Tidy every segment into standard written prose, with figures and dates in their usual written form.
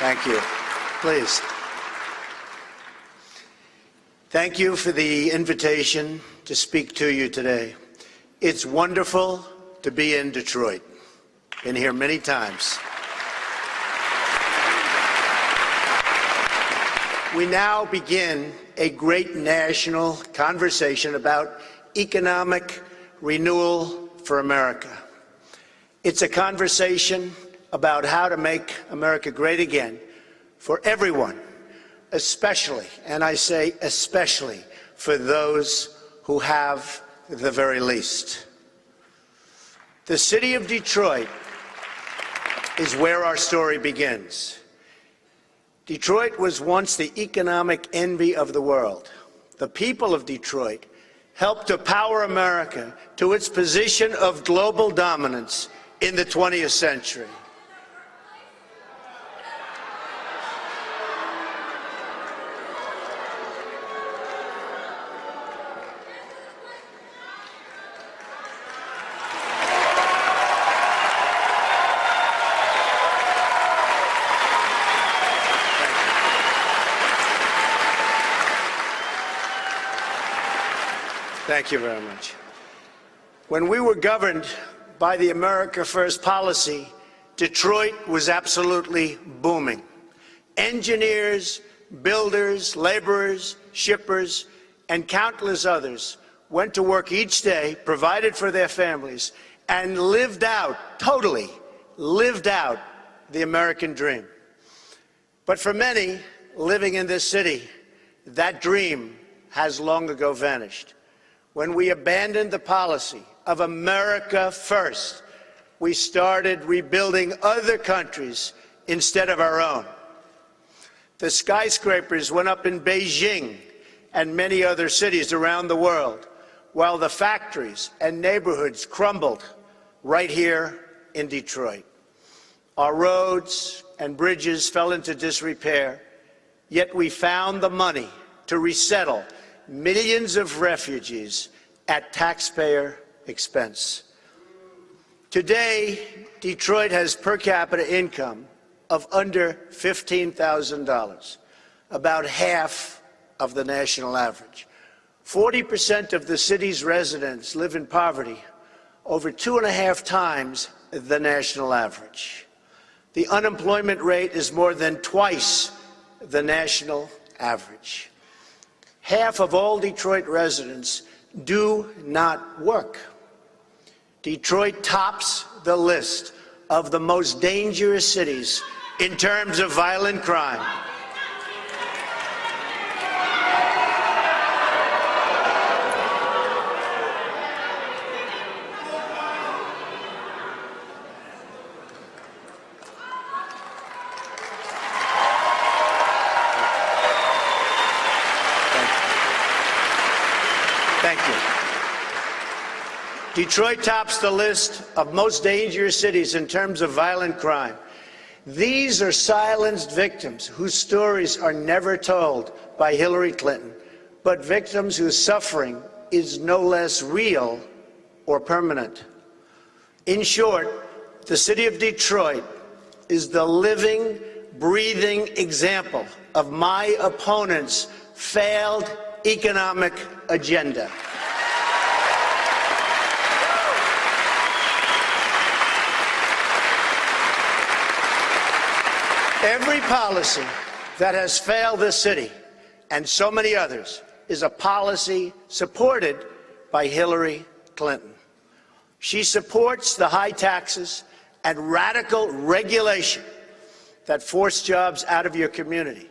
Thank you. Please. Thank you for the invitation to speak to you today. It's wonderful to be in Detroit. Been here many times. We now begin a great national conversation about economic renewal for America. It's a conversation about how to make America great again for everyone, especially, and I say especially, for those who have the very least. The city of Detroit is where our story begins. Detroit was once the economic envy of the world. The people of Detroit helped to power America to its position of global dominance in the 20th century. Thank you very much. When we were governed by the America First policy, Detroit was absolutely booming. Engineers, builders, laborers, shippers, and countless others went to work each day, provided for their families, and totally lived out the American dream. But for many living in this city, that dream has long ago vanished. When we abandoned the policy of America First, we started rebuilding other countries instead of our own. The skyscrapers went up in Beijing and many other cities around the world, while the factories and neighborhoods crumbled right here in Detroit. Our roads and bridges fell into disrepair, yet we found the money to resettle millions of refugees at taxpayer expense. Today, Detroit has per capita income of under $15,000, about half of the national average. 40% of the city's residents live in poverty, over 2.5 times the national average. The unemployment rate is more than twice the national average. Half of all Detroit residents do not work. Detroit tops the list of the most dangerous cities in terms of violent crime. Thank you. Detroit tops the list of most dangerous cities in terms of violent crime. These are silenced victims whose stories are never told by Hillary Clinton, but victims whose suffering is no less real or permanent. In short, the city of Detroit is the living, breathing example of my opponent's failed economic agenda. Every policy that has failed this city and so many others is a policy supported by Hillary Clinton. She supports the high taxes and radical regulation that force jobs out of your community,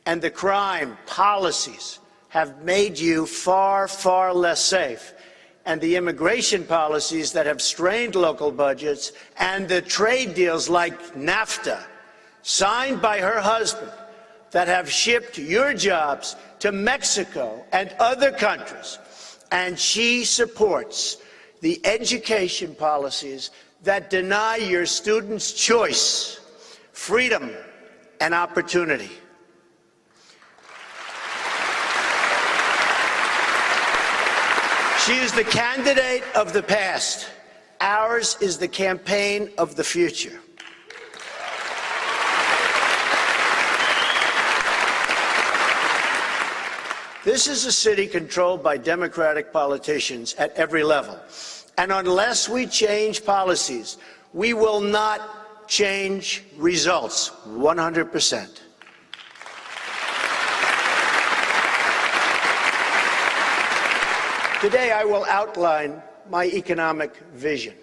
and the crime policies have made you far, far less safe, and the immigration policies that have strained local budgets, and the trade deals like NAFTA, signed by her husband, that have shipped your jobs to Mexico and other countries. And she supports the education policies that deny your students choice, freedom, and opportunity. She is the candidate of the past. Ours is the campaign of the future. This is a city controlled by Democratic politicians at every level. And unless we change policies, we will not change results 100%. Today, I will outline my economic vision.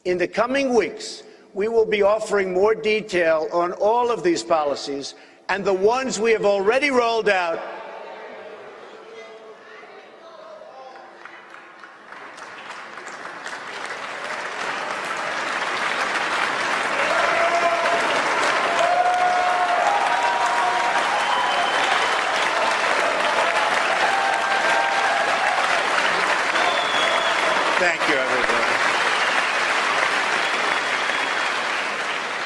In the coming weeks, we will be offering more detail on all of these policies and the ones we have already rolled out. Thank you, everybody.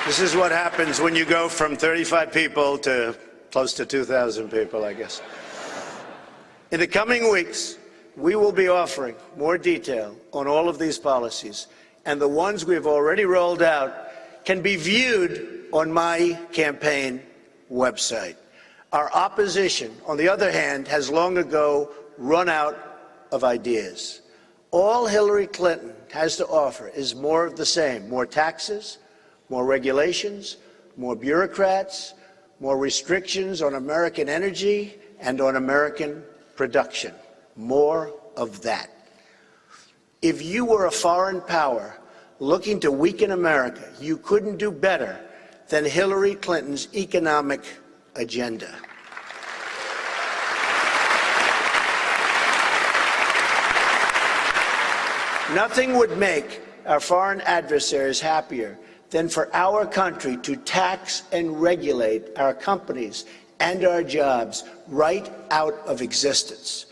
This is what happens when you go from 35 people to close to 2,000 people, I guess. In the coming weeks, we will be offering more detail on all of these policies, and the ones we have already rolled out can be viewed on my campaign website. Our opposition, on the other hand, has long ago run out of ideas. All Hillary Clinton has to offer is more of the same: more taxes, more regulations, more bureaucrats, more restrictions on American energy and on American production. More of that. If you were a foreign power looking to weaken America, you couldn't do better than Hillary Clinton's economic agenda. Nothing would make our foreign adversaries happier than for our country to tax and regulate our companies and our jobs right out of existence.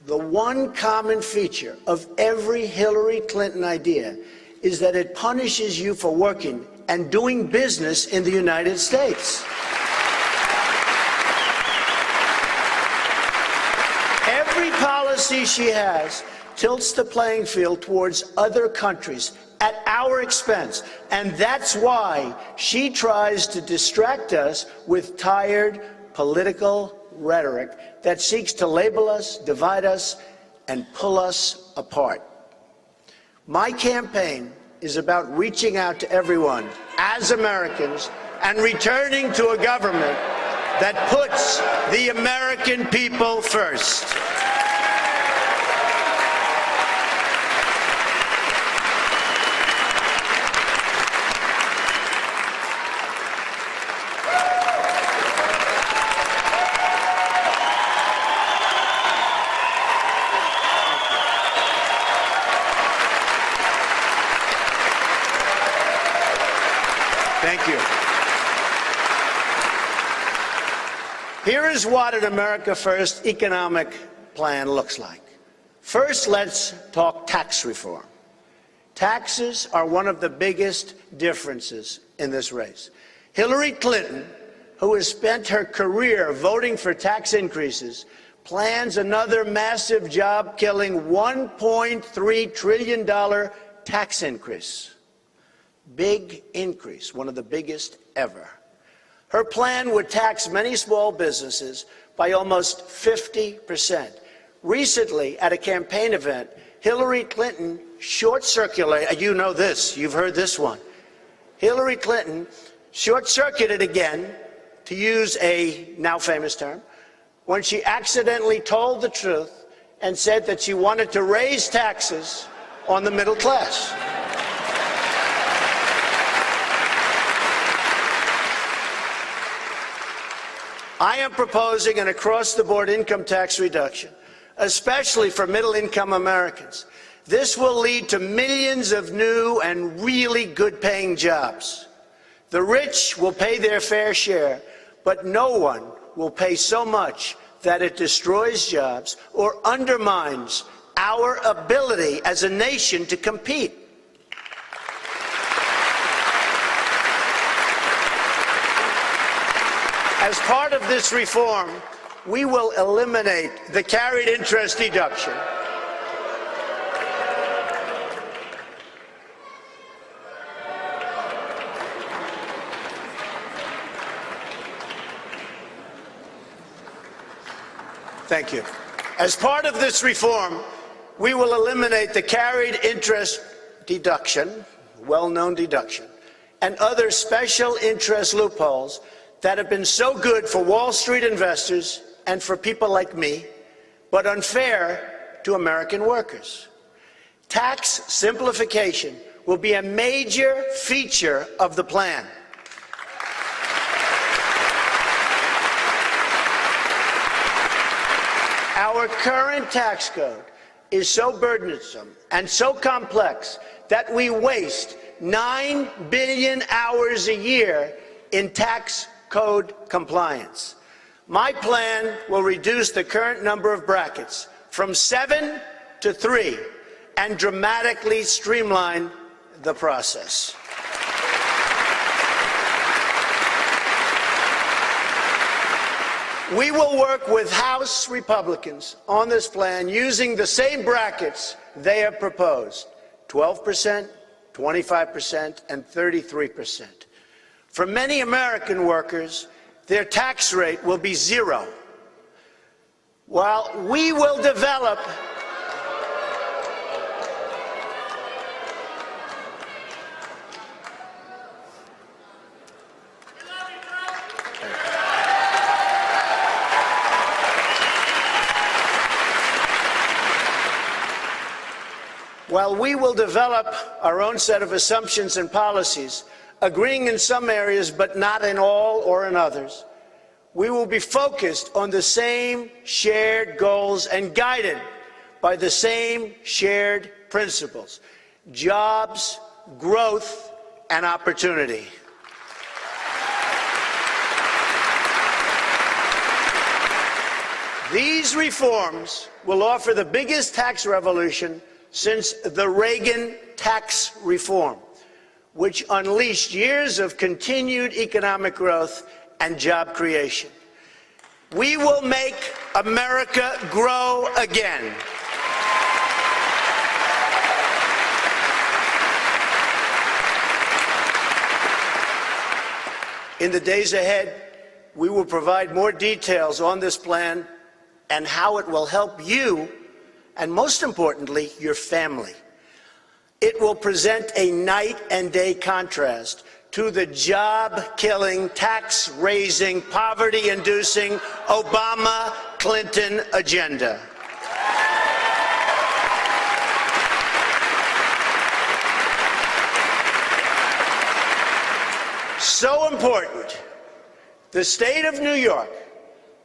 The one common feature of every Hillary Clinton idea is that it punishes you for working and doing business in the United States. Every policy she has tilts the playing field towards other countries at our expense. And that's why she tries to distract us with tired political rhetoric that seeks to label us, divide us, and pull us apart. My campaign is about reaching out to everyone as Americans and returning to a government that puts the American people first. Thank you. Here is what an America First economic plan looks like. First, let's talk tax reform. Taxes are one of the biggest differences in this race. Hillary Clinton, who has spent her career voting for tax increases, plans another massive job-killing $1.3 trillion tax increase. Big increase, one of the biggest ever. Her plan would tax many small businesses by almost 50%. Recently, at a campaign event, Hillary Clinton short-circuited, you know this, you've heard this one. Hillary Clinton short-circuited again, to use a now famous term, when she accidentally told the truth and said that she wanted to raise taxes on the middle class. I am proposing an across-the-board income tax reduction, especially for middle-income Americans. This will lead to millions of new and really good-paying jobs. The rich will pay their fair share, but no one will pay so much that it destroys jobs or undermines our ability as a nation to compete. As part of this reform, we will eliminate the carried interest deduction. Thank you. As part of this reform, we will eliminate the carried interest deduction, well-known deduction, and other special interest loopholes that have been so good for Wall Street investors and for people like me, but unfair to American workers. Tax simplification will be a major feature of the plan. Our current tax code is so burdensome and so complex that we waste 9 billion hours a year in tax code compliance. My plan will reduce the current number of brackets from 7 to 3 and dramatically streamline the process. We will work with House Republicans on this plan using the same brackets they have proposed: 12%, 25%, and 33%. For many American workers, their tax rate will be 0. While we will develop our own set of assumptions and policies, agreeing in some areas but not in all or in others, we will be focused on the same shared goals and guided by the same shared principles: jobs, growth, and opportunity. These reforms will offer the biggest tax revolution since the Reagan tax reform, which unleashed years of continued economic growth and job creation. We will make America grow again. In the days ahead, we will provide more details on this plan and how it will help you, and most importantly, your family. It will present a night and day contrast to the job-killing, tax-raising, poverty-inducing Obama-Clinton agenda. So important, the state of New York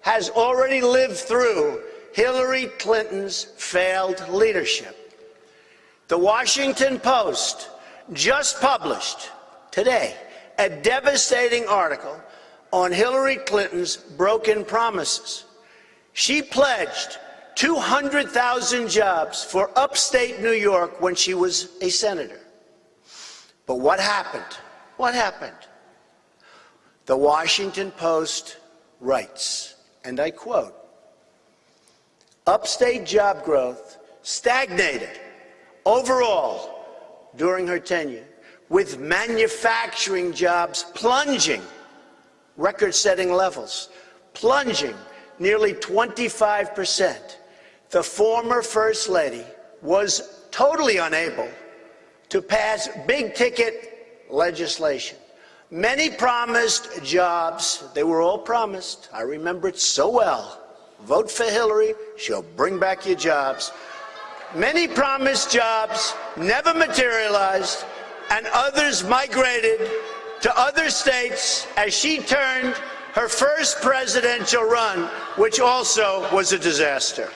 has already lived through Hillary Clinton's failed leadership. The Washington Post just published today a devastating article on Hillary Clinton's broken promises. She pledged 200,000 jobs for upstate New York when she was a senator. But what happened? What happened? The Washington Post writes, and I quote, "Upstate job growth stagnated overall during her tenure, with manufacturing jobs plunging, record-setting levels, plunging nearly 25%. The former First Lady was totally unable to pass big-ticket legislation. Many promised jobs. They were all promised. I remember it so well. Vote for Hillary, she'll bring back your jobs. Many promised jobs never materialized, and others migrated to other states as she turned her first presidential run, which also was a disaster."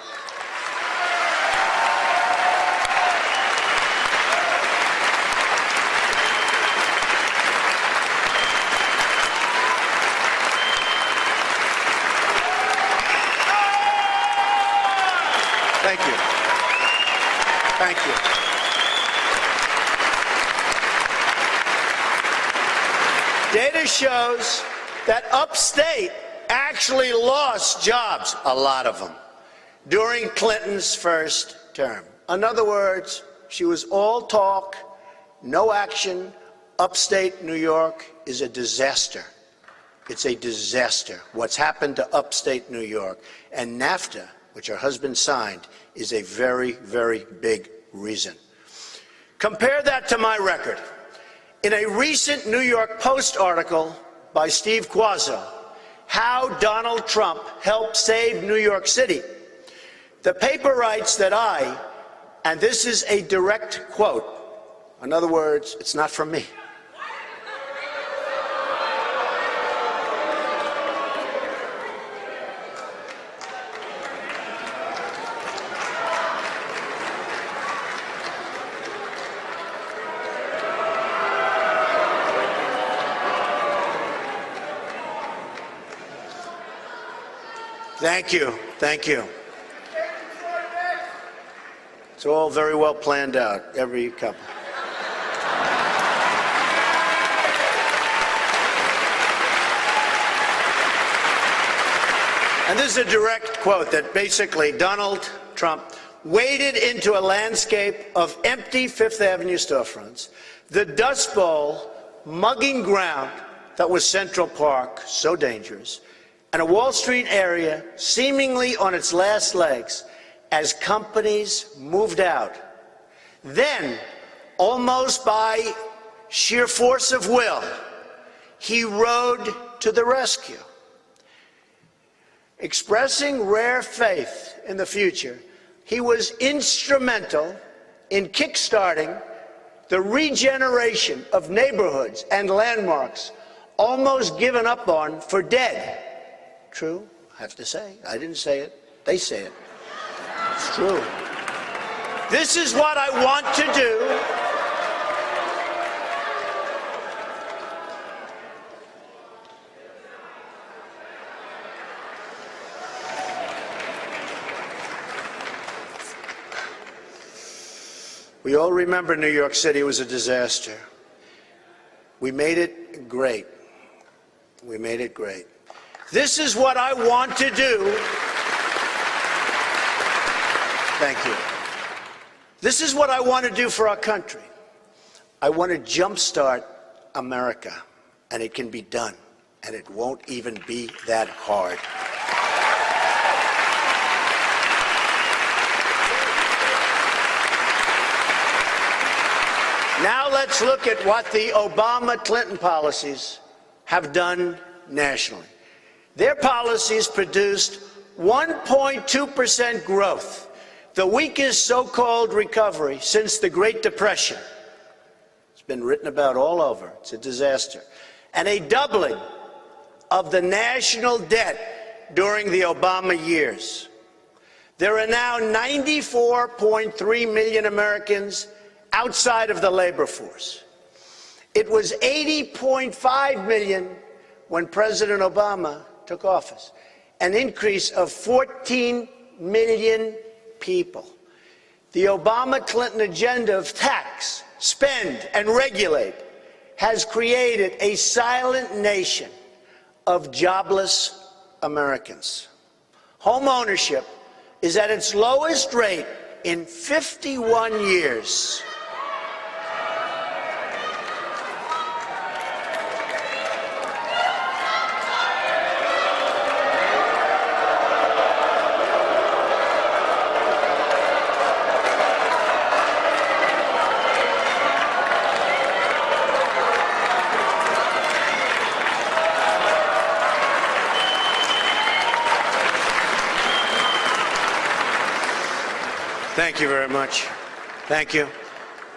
Thank you. Thank you. Data shows that upstate actually lost jobs, a lot of them, during Clinton's first term. In other words, she was all talk, no action. Upstate New York is a disaster. It's a disaster what's happened to upstate New York. And NAFTA which her husband signed, is a very, very big reason. Compare that to my record. In a recent New York Post article by Steve Quazzo, How Donald Trump Helped Save New York City, the paper writes that and this is a direct quote, in other words, it's not from me. Thank you. Thank you. It's all very well planned out, every couple. And this is a direct quote that basically Donald Trump waded into a landscape of empty Fifth Avenue storefronts, the Dust Bowl, mugging ground that was Central Park, so dangerous, and a Wall Street area seemingly on its last legs as companies moved out. Then, almost by sheer force of will, he rode to the rescue. Expressing rare faith in the future, he was instrumental in kickstarting the regeneration of neighborhoods and landmarks almost given up on for dead. True, I have to say. I didn't say it. They say it. It's true. This is what I want to do. We all remember New York City was a disaster. We made it great. We made it great. This is what I want to do. Thank you. This is what I want to do for our country. I want to jumpstart America, and it can be done, and it won't even be that hard. Now let's look at what the Obama-Clinton policies have done nationally. Their policies produced 1.2% growth, the weakest so-called recovery since the Great Depression. It's been written about all over. It's a disaster. And a doubling of the national debt during the Obama years. There are now 94.3 million Americans outside of the labor force. It was 80.5 million when President Obama took office, an increase of 14 million people. The Obama-Clinton agenda of tax, spend, and regulate has created a silent nation of jobless Americans. Home ownership is at its lowest rate in 51 years. Thank you very much. Thank you.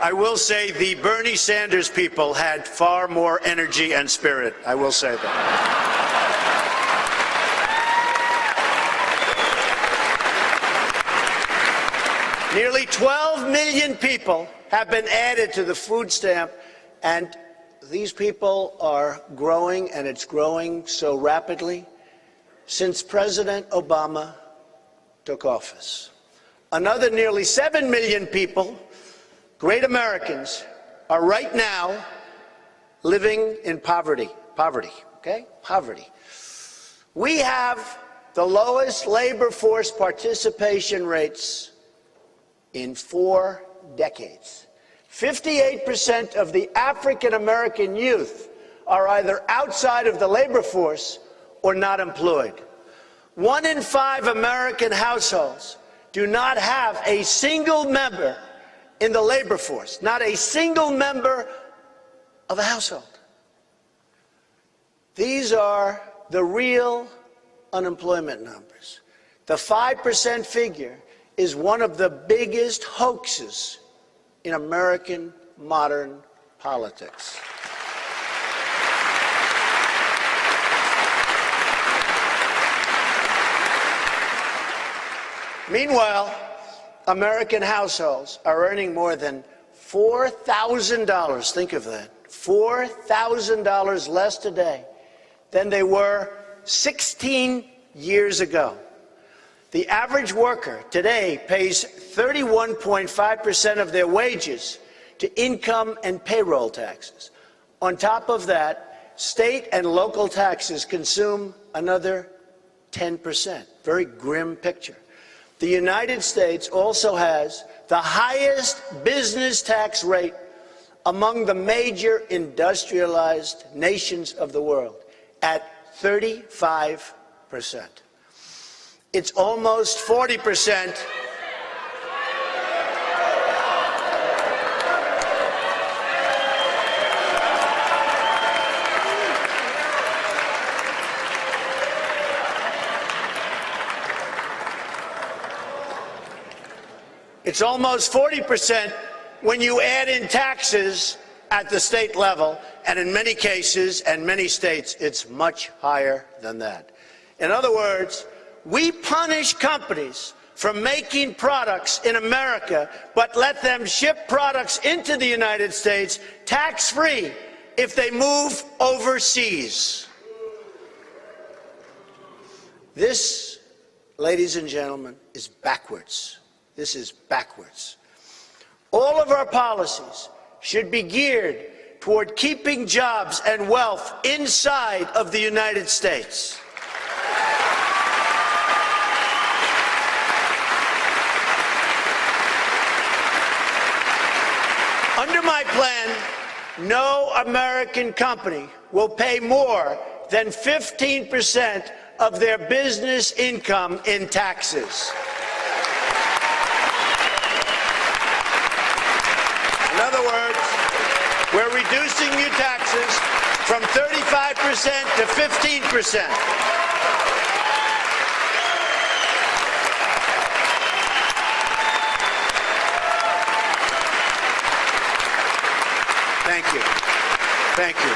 I will say the Bernie Sanders people had far more energy and spirit. I will say that. Nearly 12 million people have been added to the food stamp, and these people are growing, and it's growing so rapidly since President Obama took office. Another nearly 7 million people, great Americans, are right now living in poverty. Okay? Poverty. We have the lowest labor force participation rates in 4 decades. 58% of the African American youth are either outside of the labor force or not employed. 1 in 5 American households do not have a single member in the labor force, not a single member of a household. These are the real unemployment numbers. The 5% figure is one of the biggest hoaxes in American modern politics. Meanwhile, American households are earning more than $4,000, think of that, $4,000 less today than they were 16 years ago. The average worker today pays 31.5% of their wages to income and payroll taxes. On top of that, state and local taxes consume another 10%. Very grim picture. The United States also has the highest business tax rate among the major industrialized nations of the world, at 35%. It's almost 40%. It's almost 40% when you add in taxes at the state level, and in many cases and many states, it's much higher than that. In other words, we punish companies for making products in America, but let them ship products into the United States tax-free if they move overseas. This, ladies and gentlemen, is backwards. This is backwards. All of our policies should be geared toward keeping jobs and wealth inside of the United States. Under my plan, no American company will pay more than 15% of their business income in taxes. In other words, we're reducing your taxes from 35% to 15%. Thank you. Thank you.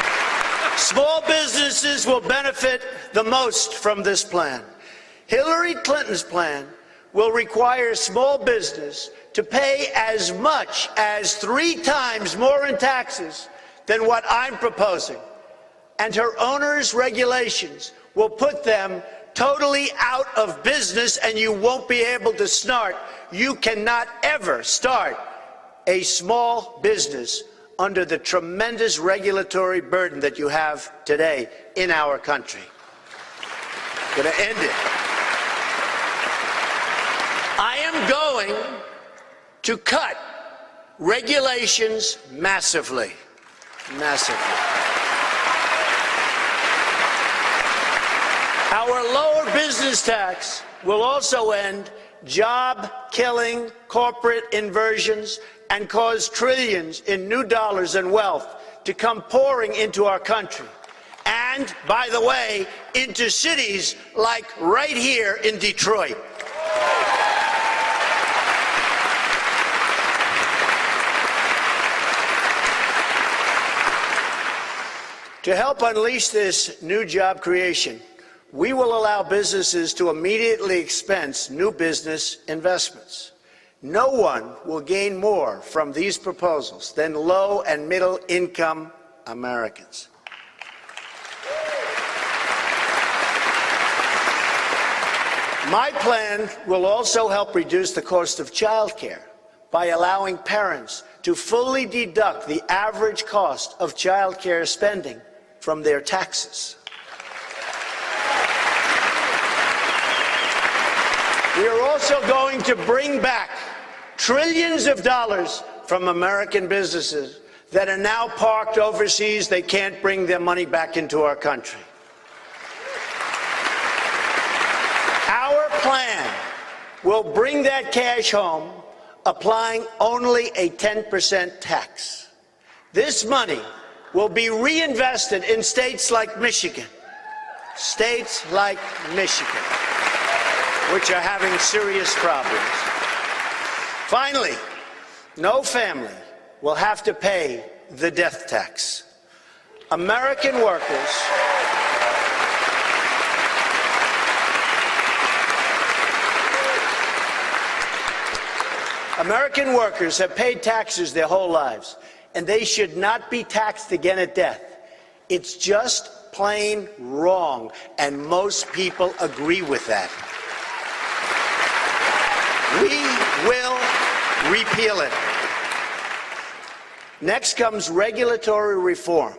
Small businesses will benefit the most from this plan. Hillary Clinton's plan will require small business to pay as much as 3 times more in taxes than what I'm proposing. And her owner's regulations will put them totally out of business, and you won't be able to start. You cannot ever start a small business under the tremendous regulatory burden that you have today in our country. I'm going to end it. I am going to cut regulations massively. Massively. Our lower business tax will also end job-killing corporate inversions and cause trillions in new dollars and wealth to come pouring into our country. And, by the way, into cities like right here in Detroit. To help unleash this new job creation, we will allow businesses to immediately expense new business investments. No one will gain more from these proposals than low and middle income Americans. My plan will also help reduce the cost of child care by allowing parents to fully deduct the average cost of child care spending from their taxes. We are also going to bring back trillions of dollars from American businesses that are now parked overseas. They can't bring their money back into our country. plan will bring that cash home, applying only a 10% tax. This money will be reinvested in states like Michigan, which are having serious problems. Finally, no family will have to pay the death tax. American workers have paid taxes their whole lives, and they should not be taxed again at death. It's just plain wrong, and most people agree with that. We will repeal it. Next comes regulatory reform.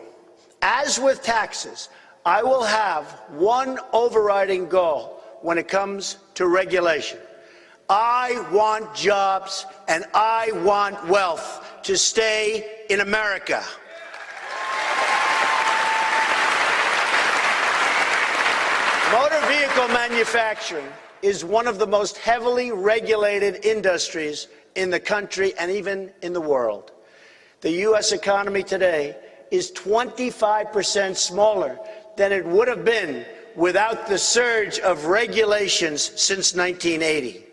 As with taxes, I will have one overriding goal when it comes to regulation. I want jobs and I want wealth to stay in America. Motor vehicle manufacturing is one of the most heavily regulated industries in the country and even in the world. The U.S. economy today is 25% smaller than it would have been without the surge of regulations since 1980.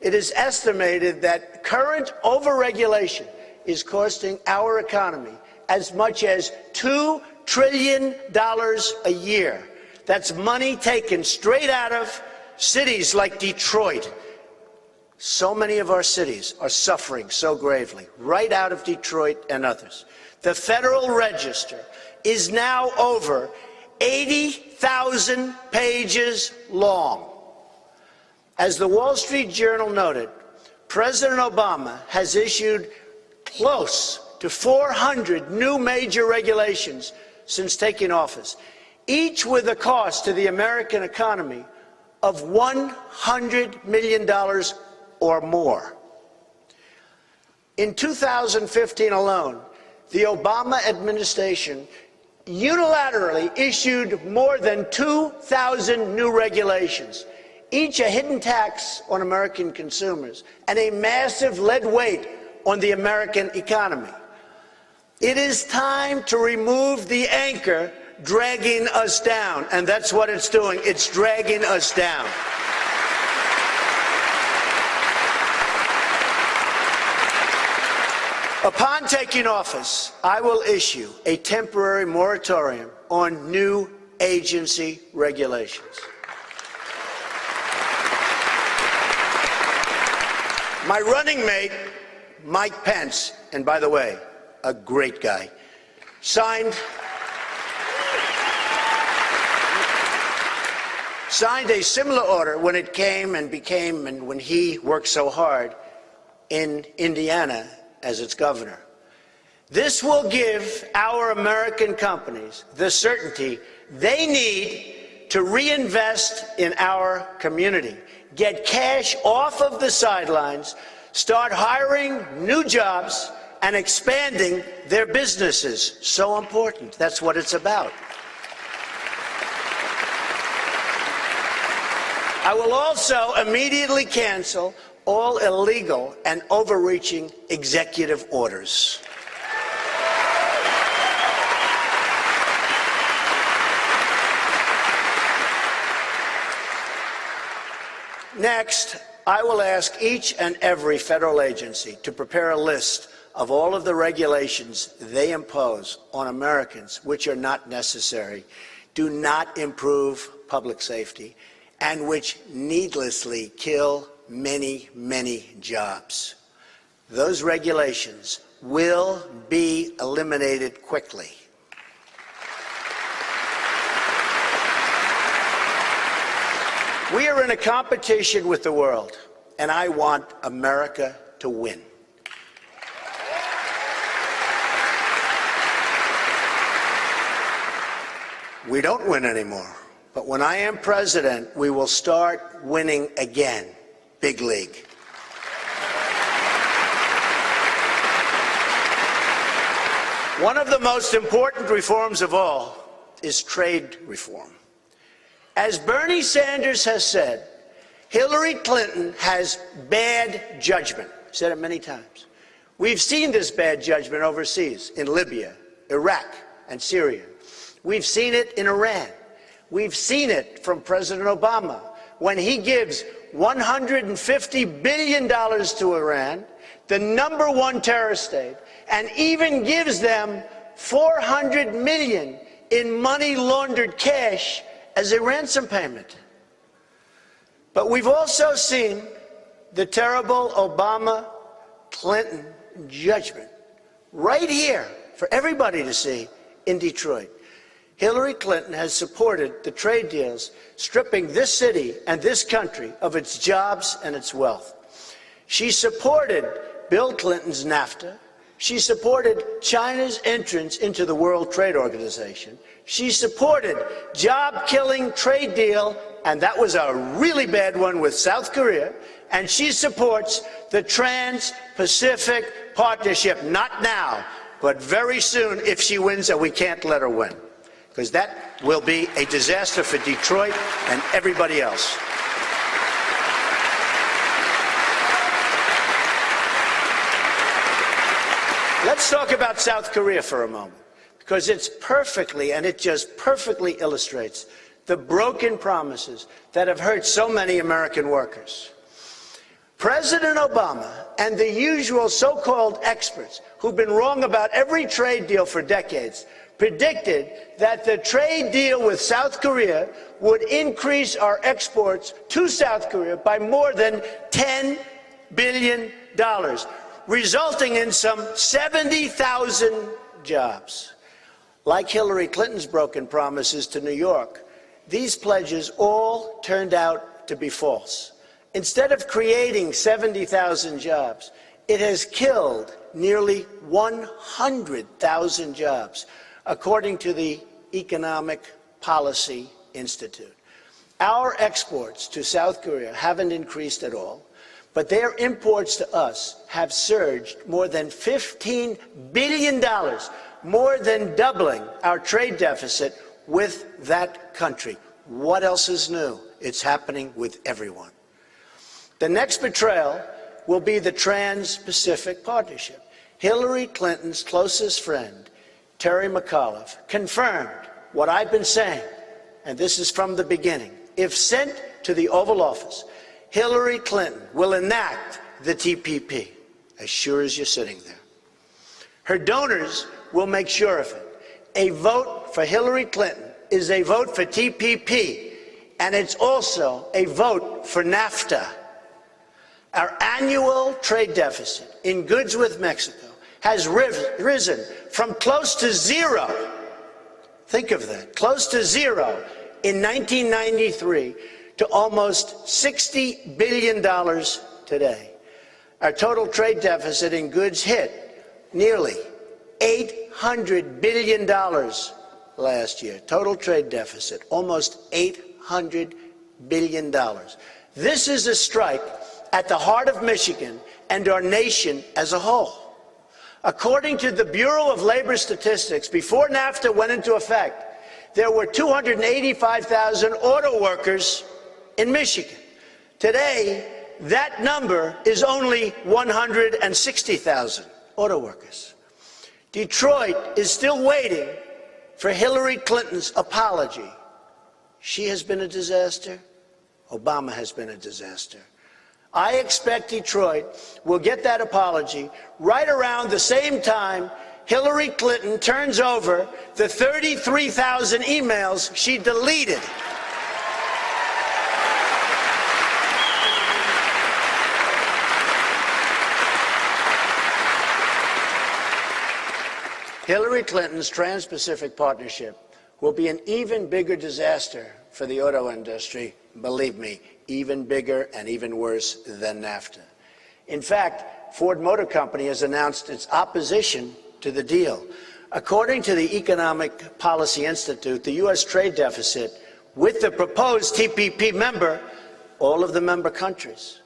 It is estimated that current overregulation is costing our economy as much as $2 trillion a year. That's money taken straight out of cities like Detroit. So many of our cities are suffering so gravely, right out of Detroit and others. The Federal Register is now over 80,000 pages long. As the Wall Street Journal noted, President Obama has issued close to 400 new major regulations since taking office, each with a cost to the American economy of $100 million or more. In 2015 alone, the Obama administration unilaterally issued more than 2,000 new regulations, each a hidden tax on American consumers and a massive lead weight on the American economy. It is time to remove the anchor dragging us down, and that's what it's doing. It's dragging us down. Upon taking office, I will issue a temporary moratorium on new agency regulations. My running mate, Mike Pence, and by the way, a great guy, signed a similar order when it came and became, and when he worked so hard in Indiana as its governor. This will give our American companies the certainty they need to reinvest in our community, get cash off of the sidelines, start hiring new jobs, and expanding their businesses. So important. That's what it's about. I will also immediately cancel all illegal and overreaching executive orders. Next, I will ask each and every federal agency to prepare a list of all of the regulations they impose on Americans which are not necessary, do not improve public safety, and which needlessly kill many, many jobs. Those regulations will be eliminated quickly. We are in a competition with the world, and I want America to win. We don't win anymore, but when I am president, we will start winning again. Big league. One of the most important reforms of all is trade reform. As Bernie Sanders has said, Hillary Clinton has bad judgment. I've said it many times. We've seen this bad judgment overseas in Libya, Iraq, and Syria. We've seen it in Iran. We've seen it from President Obama when he gives $150 billion to Iran, the #1 terrorist state, and even gives them $400 million in money laundered cash as a ransom payment. But we've also seen the terrible Obama-Clinton judgment right here for everybody to see in Detroit. Hillary Clinton has supported the trade deals stripping this city and this country of its jobs and its wealth. She supported Bill Clinton's NAFTA. She supported China's entrance into the World Trade Organization. She supported job-killing trade deal, and that was a really bad one, with South Korea. And she supports the Trans-Pacific Partnership, not now, but very soon if she wins, and we can't let her win, because that will be a disaster for Detroit and everybody else. Let's talk about South Korea for a moment, because it just perfectly illustrates the broken promises that have hurt so many American workers. President Obama and the usual so-called experts who've been wrong about every trade deal for decades predicted that the trade deal with South Korea would increase our exports to South Korea by more than $10 billion, resulting in some 70,000 jobs. Like Hillary Clinton's broken promises to New York, these pledges all turned out to be false. Instead of creating 70,000 jobs, it has killed nearly 100,000 jobs, according to the Economic Policy Institute. Our exports to South Korea haven't increased at all, but their imports to us have surged more than $15 billion, more than doubling our trade deficit with that country. What else is new? It's happening with everyone. The next betrayal will be the Trans-Pacific Partnership. Hillary Clinton's closest friend, Terry McAuliffe, confirmed what I've been saying, and this is from the beginning. If sent to the Oval Office, Hillary Clinton will enact the TPP, as sure as you're sitting there. Her donors will make sure of it. A vote for Hillary Clinton is a vote for TPP, and it's also a vote for NAFTA. Our annual trade deficit in goods with Mexico has risen from close to zero, think of that, close to zero in 1993 to almost $60 billion today. Our total trade deficit in goods hit nearly $800 billion last year. Total trade deficit, almost $800 billion. This is a strike at the heart of Michigan and our nation as a whole. According to the Bureau of Labor Statistics, before NAFTA went into effect, there were 285,000 auto workers in Michigan. Today, that number is only 160,000 auto workers. Detroit is still waiting for Hillary Clinton's apology. She has been a disaster. Obama has been a disaster. I expect Detroit will get that apology right around the same time Hillary Clinton turns over the 33,000 emails she deleted. Hillary Clinton's Trans-Pacific Partnership will be an even bigger disaster for the auto industry, believe me, even bigger and even worse than NAFTA. In fact, Ford Motor Company has announced its opposition to the deal. According to the Economic Policy Institute, the U.S. trade deficit with the proposed TPP member, all of the member countries,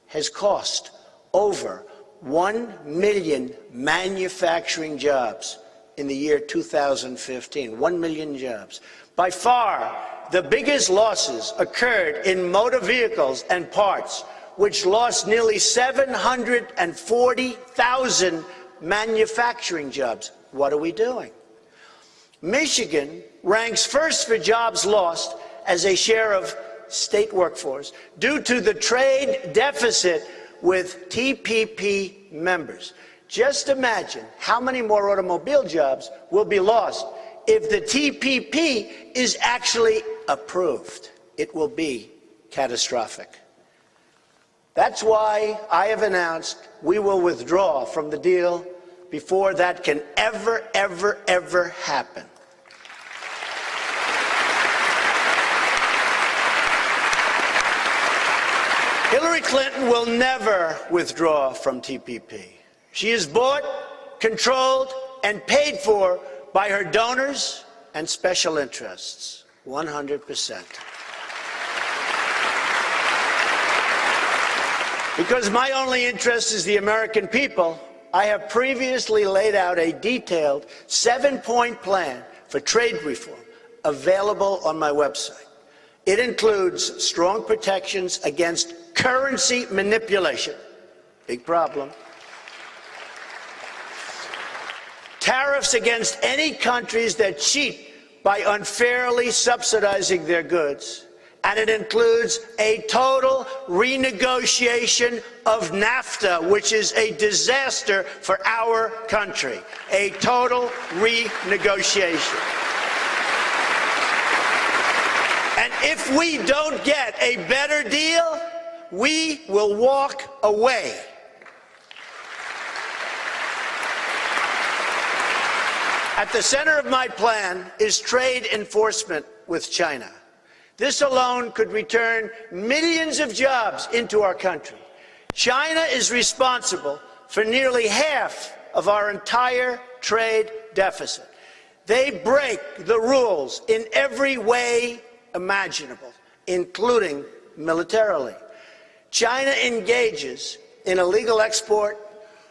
has cost over 1 million manufacturing jobs in the year 2015, 1 million jobs. By far, the biggest losses occurred in motor vehicles and parts, which lost nearly 740,000 manufacturing jobs. What are we doing? Michigan ranks first for jobs lost as a share of state workforce due to the trade deficit with TPP members. Just imagine how many more automobile jobs will be lost if the TPP is actually approved. It will be catastrophic. That's why I have announced we will withdraw from the deal before that can ever happen. Hillary Clinton will never withdraw from TPP. She is bought, controlled, and paid for by her donors and special interests, 100%. Because my only interest is the American people, I have previously laid out a detailed 7-point plan for trade reform available on my website. It includes strong protections against currency manipulation, big problem, tariffs against any countries that cheat by unfairly subsidizing their goods, and it includes a total renegotiation of NAFTA, which is a disaster for our country, a total renegotiation. And if we don't get a better deal, we will walk away. At the center of my plan is trade enforcement with China. This alone could return millions of jobs into our country. China is responsible for nearly half of our entire trade deficit. They break the rules in every way imaginable, including militarily. China engages in illegal export,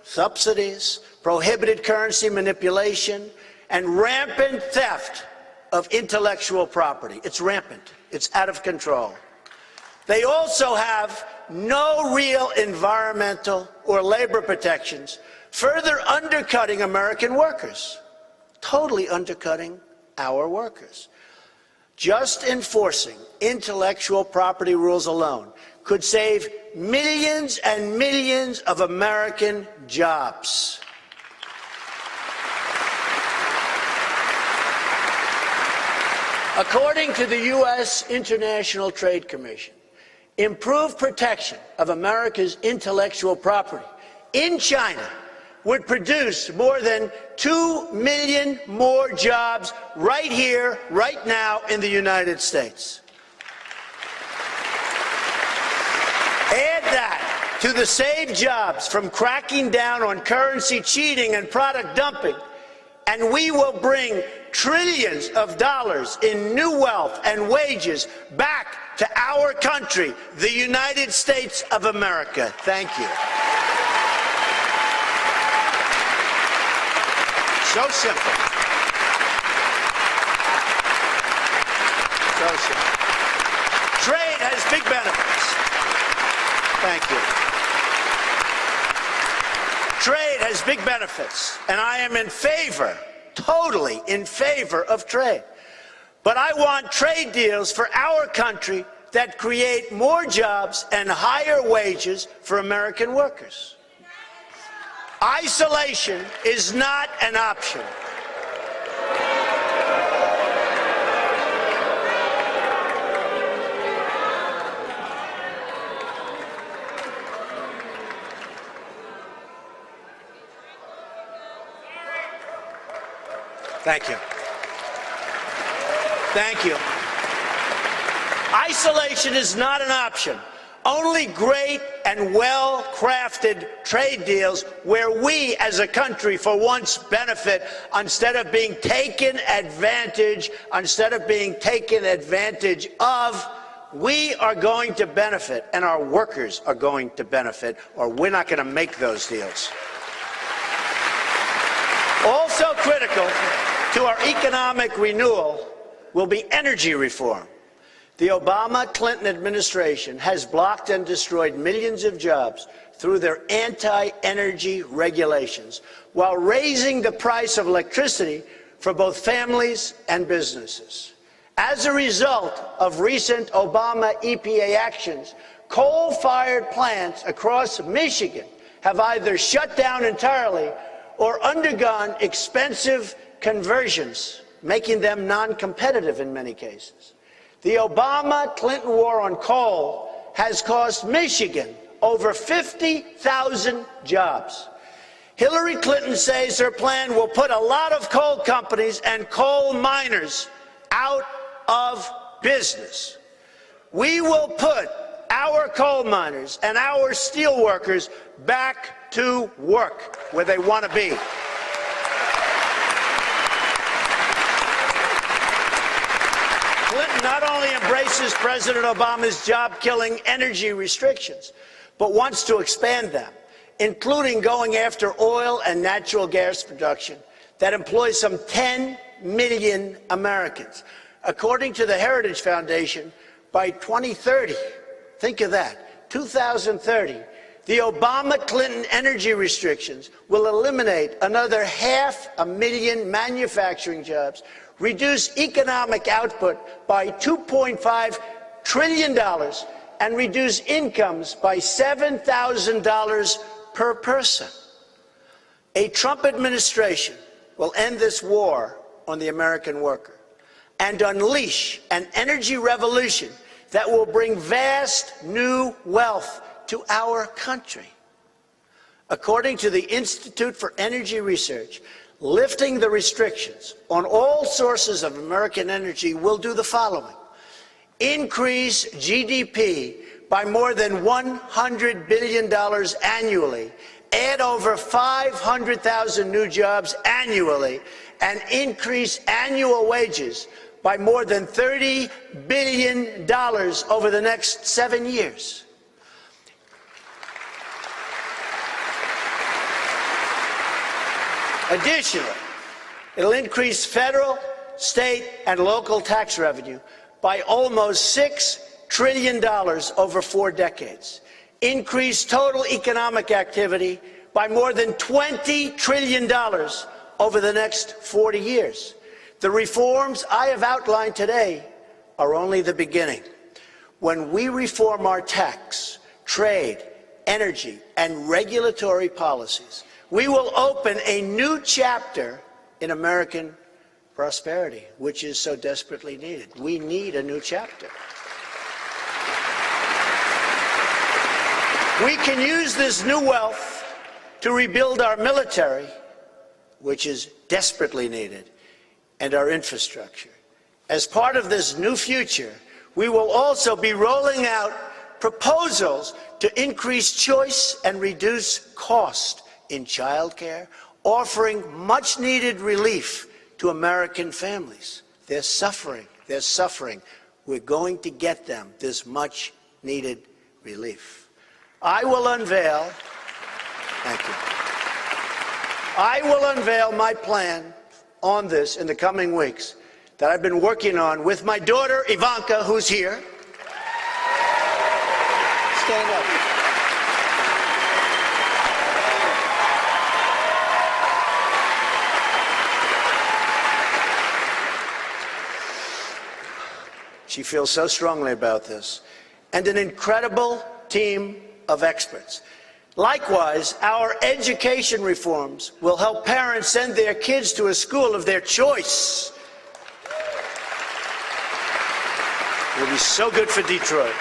subsidies, prohibited currency manipulation, and rampant theft of intellectual property. It's rampant. It's out of control. They also have no real environmental or labor protections, further undercutting American workers, totally undercutting our workers. Just enforcing intellectual property rules alone could save millions and millions of American jobs. According to the U.S. International Trade Commission, improved protection of America's intellectual property in China would produce more than 2 million more jobs right here, right now in the United States. Add that to the saved jobs from cracking down on currency cheating and product dumping, and we will bring trillions of dollars in new wealth and wages back to our country, the United States of America. Thank you. So simple. So simple. Trade has big benefits. Thank you. Trade has big benefits, and I am in favor, totally in favor of trade. But I want trade deals for our country that create more jobs and higher wages for American workers. Isolation is not an option. Thank you. Thank you. Isolation is not an option. Only great and well-crafted trade deals where we as a country for once benefit instead of being taken advantage of, we are going to benefit and our workers are going to benefit, or we're not going to make those deals. Also critical to our economic renewal will be energy reform. The Obama-Clinton administration has blocked and destroyed millions of jobs through their anti-energy regulations, while raising the price of electricity for both families and businesses. As a result of recent Obama EPA actions, coal-fired plants across Michigan have either shut down entirely or undergone expensive conversions, making them non-competitive in many cases. The Obama-Clinton war on coal has cost Michigan over 50,000 jobs. Hillary Clinton says her plan will put a lot of coal companies and coal miners out of business. We will put our coal miners and our steel workers back to work where they want to be. Clinton not only embraces President Obama's job-killing energy restrictions, but wants to expand them, including going after oil and natural gas production that employs some 10 million Americans. According to the Heritage Foundation, by 2030, think of that, 2030, the Obama-Clinton energy restrictions will eliminate another 500,000 manufacturing jobs, reduce economic output by $2.5 trillion, and reduce incomes by $7,000 per person. A Trump administration will end this war on the American worker and unleash an energy revolution that will bring vast new wealth to our country. According to the Institute for Energy Research, lifting the restrictions on all sources of American energy will do the following: increase GDP by more than $100 billion annually, add over 500,000 new jobs annually, and increase annual wages by more than $30 billion over the next 7 years. Additionally, it'll increase federal, state, and local tax revenue by almost $6 trillion over 4 decades, increase total economic activity by more than $20 trillion over the next 40 years. The reforms I have outlined today are only the beginning. When we reform our tax, trade, energy, and regulatory policies, we will open a new chapter in American prosperity, which is so desperately needed. We need a new chapter. We can use this new wealth to rebuild our military, which is desperately needed, and our infrastructure. As part of this new future, we will also be rolling out proposals to increase choice and reduce cost in childcare, offering much-needed relief to American families. They're suffering. They're suffering. We're going to get them this much-needed relief. I will unveil, thank you. I will unveil my plan on this in the coming weeks that I've been working on with my daughter, Ivanka, who's here. Stand up. She feels so strongly about this. And an incredible team of experts. Likewise, our education reforms will help parents send their kids to a school of their choice. It will be so good for Detroit.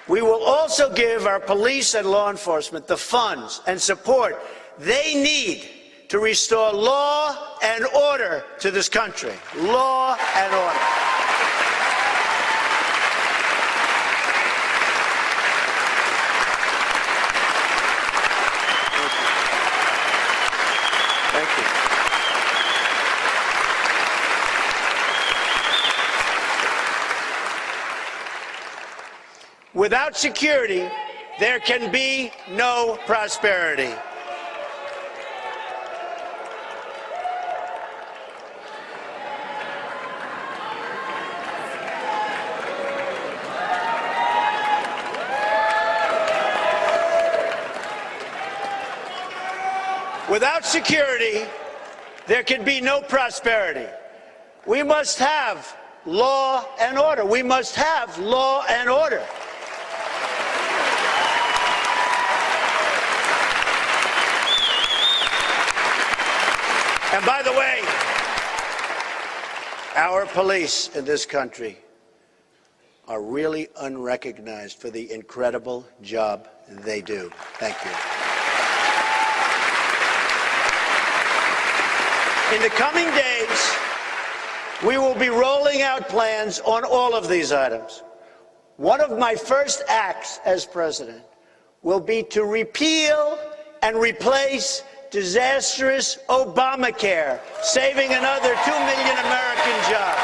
We will also give our police and law enforcement the funds and support they need to restore law and order to this country. Law and order. Without security, there can be no prosperity. Without security, there can be no prosperity. We must have law and order. We must have law and order. And by the way, our police in this country are really unrecognized for the incredible job they do. Thank you. In the coming days, we will be rolling out plans on all of these items. One of my first acts as president will be to repeal and replace disastrous Obamacare, saving another 2 million American jobs.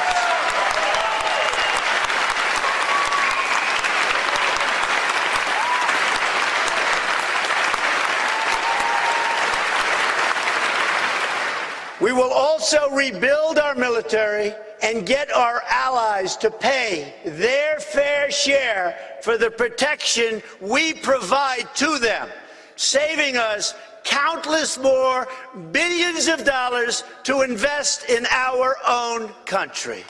We will also rebuild our military and get our allies to pay their fair share for the protection we provide to them, saving us countless more billions of dollars to invest in our own country.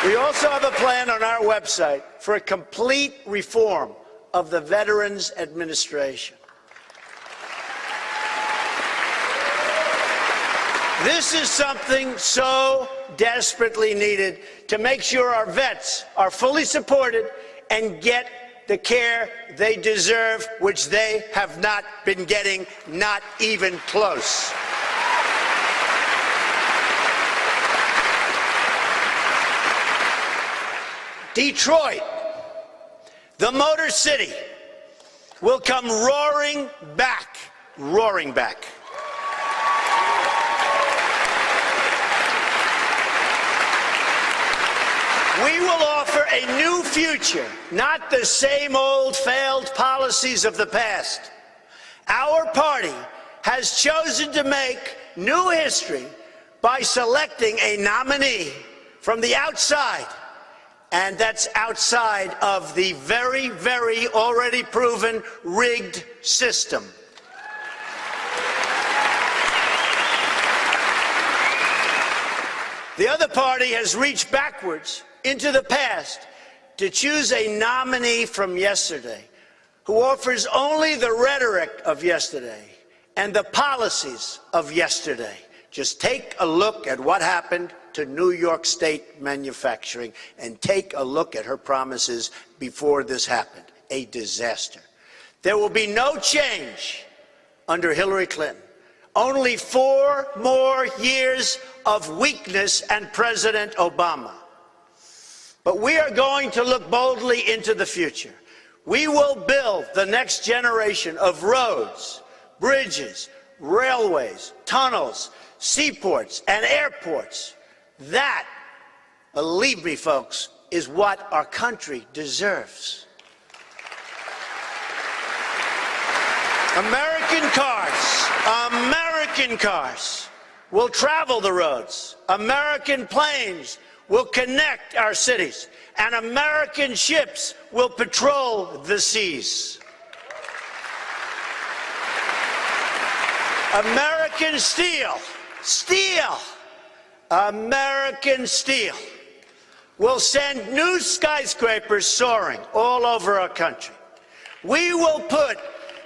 We also have a plan on our website for a complete reform of the Veterans Administration. This is something so desperately needed to make sure our vets are fully supported and get the care they deserve, which they have not been getting, not even close. Detroit, the Motor City, will come roaring back, roaring back. We will offer a new future, not the same old failed policies of the past. Our party has chosen to make new history by selecting a nominee from the outside, and that's outside of the very, very already proven rigged system. The other party has reached backwards into the past to choose a nominee from yesterday who offers only the rhetoric of yesterday and the policies of yesterday. Just take a look at what happened to New York State manufacturing and take a look at her promises before this happened. A disaster. There will be no change under Hillary Clinton. Only 4 more years of weakness and President Obama. But we are going to look boldly into the future. We will build the next generation of roads, bridges, railways, tunnels, seaports, and airports. That, believe me, folks, is what our country deserves. American cars will travel the roads. American planes will connect our cities, and American ships will patrol the seas. American steel, American steel will send new skyscrapers soaring all over our country. We will put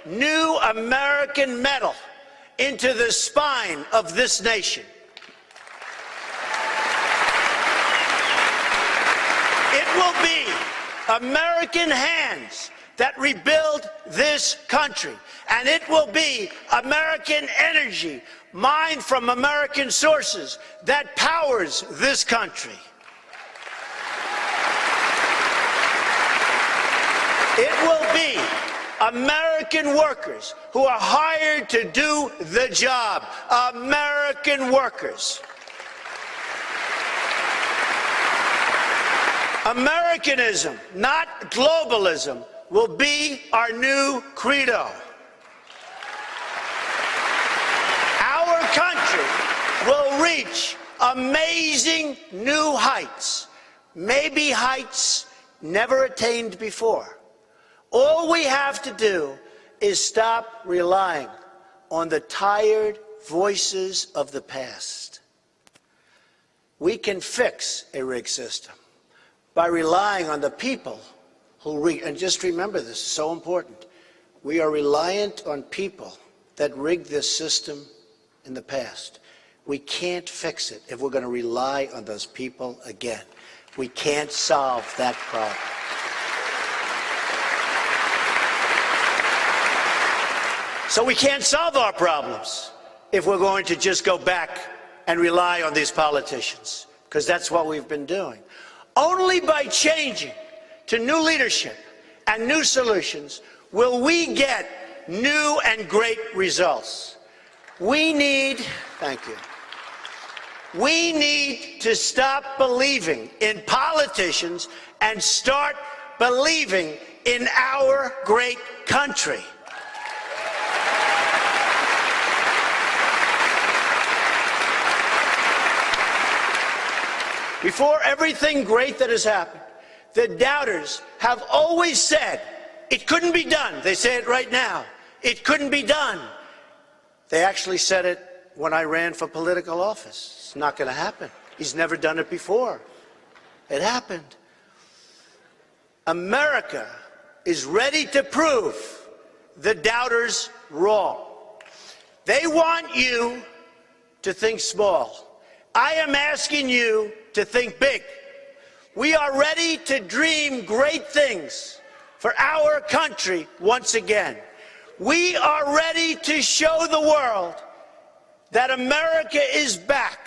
new American metal into the spine of this nation. It will be American hands that rebuild this country, and it will be American energy mined from American sources that powers this country. It will be American workers who are hired to do the job. American workers. Americanism, not globalism, will be our new credo. Our country will reach amazing new heights, maybe heights never attained before. All we have to do is stop relying on the tired voices of the past. We can fix a rigged system by relying on the people who rig. And just remember this, is so important. We are reliant on people that rigged this system in the past. We can't fix it if we're going to rely on those people again. We can't solve that problem. So we can't solve our problems if we're going to just go back and rely on these politicians, because that's what we've been doing. Only by changing to new leadership and new solutions will we get new and great results. We need to stop believing in politicians and start believing in our great country. Before everything great that has happened, the doubters have always said, it couldn't be done. They say it right now. It couldn't be done. They actually said it when I ran for political office. It's not going to happen. He's never done it before. It happened. America is ready to prove the doubters wrong. They want you to think small. I am asking you to think big. We are ready to dream great things for our country once again. We are ready to show the world that America is back,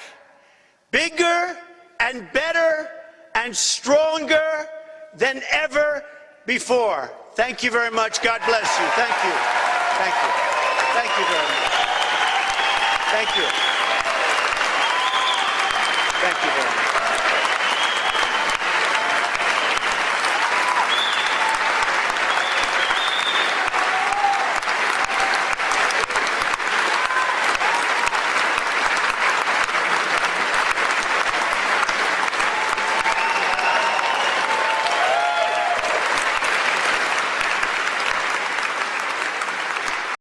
bigger and better and stronger than ever before. Thank you very much. God bless you. Thank you. Thank you. Thank you very much. Thank you.